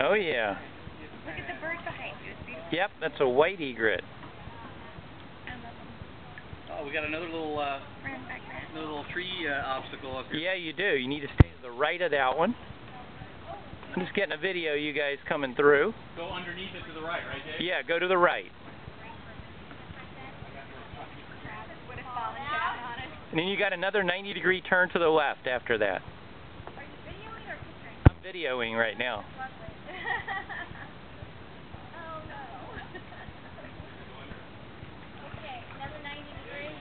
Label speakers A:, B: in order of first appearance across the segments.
A: Oh yeah.
B: Look at the bird behind you. It's beautiful.
A: Yep, that's a white egret.
B: I love them.
C: Oh, we got another little tree obstacle up here.
A: Yeah, you do. You need to stay to the right of that one. I'm just getting a video of you guys coming through.
C: Go underneath it to the right, right, Dave?
A: Yeah, go to the right. And then you got another 90-degree turn to the left after that.
B: Are you videoing or picturing?
A: I'm videoing right now.
B: Oh no. Okay, another 90 degrees.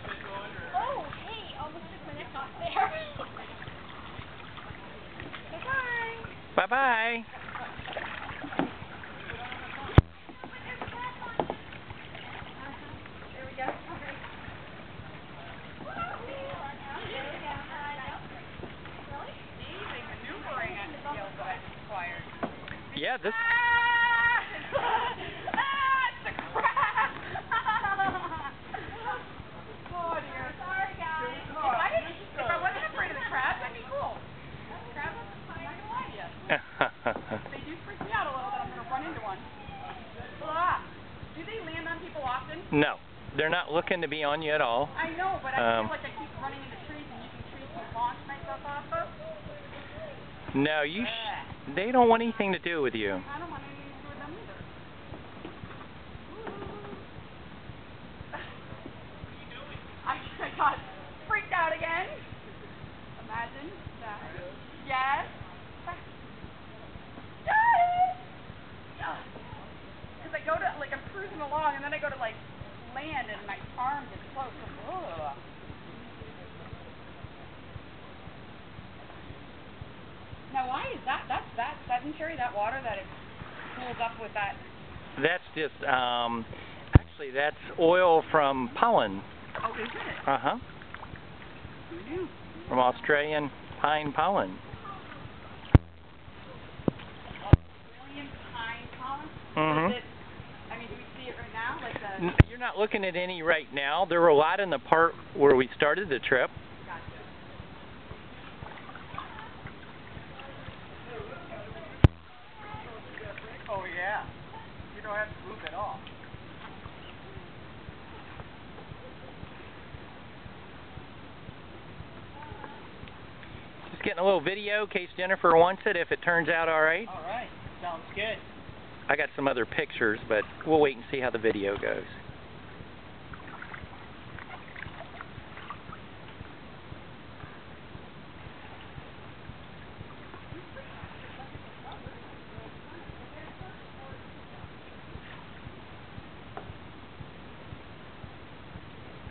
B: Oh, hey, almost took my neck off there. Bye-bye.
A: Bye-bye.
B: There we go.
A: Yeah, this...
B: It's a crab! Oh dear. Sorry guys. If I wasn't afraid of the crabs, that'd be cool. Crabs, I'm not gonna lie to you. They do freak me out a little that I'm gonna run into one. Do they land on people often?
A: No, they're not looking to be on you at all.
B: I know, but I feel like I keep running into trees and using trees to launch myself off of.
A: No, they don't want anything to do with you.
B: I don't want anything to do with them either. I got freaked out again. Imagine that. Yes. Because I go to, like, I'm cruising along and then I go to, like, land and my arm gets close. Ugh. Now, why is that? That's sedentary, that water that it pulls up with that.
A: That's just, actually, that's oil from pollen.
B: Oh, is it?
A: Uh-huh.
B: Who knew?
A: From Australian pine pollen.
B: Australian pine pollen?
A: Mm-hmm.
B: I mean, do we see it right now? Like the...
A: You're not looking at any right now. There were a lot in the part where we started the trip.
B: Gotcha.
C: Oh, yeah. You don't have to move at all.
A: Just getting a little video in case Jennifer wants it, if it turns out all right.
C: All right. Sounds good.
A: I got some other pictures, but we'll wait and see how the video goes.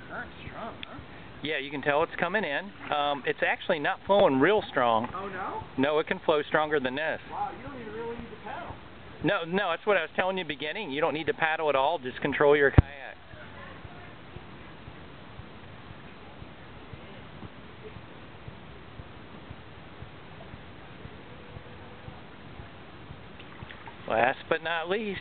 C: Current's strong, huh?
A: Yeah, you can tell it's coming in. It's actually not flowing real strong.
C: Oh, no?
A: No, it can flow stronger than this.
C: Wow, you don't even really need to paddle.
A: No, that's what I was telling you in the beginning. You don't need to paddle at all. Just control your kayak. Last but not least,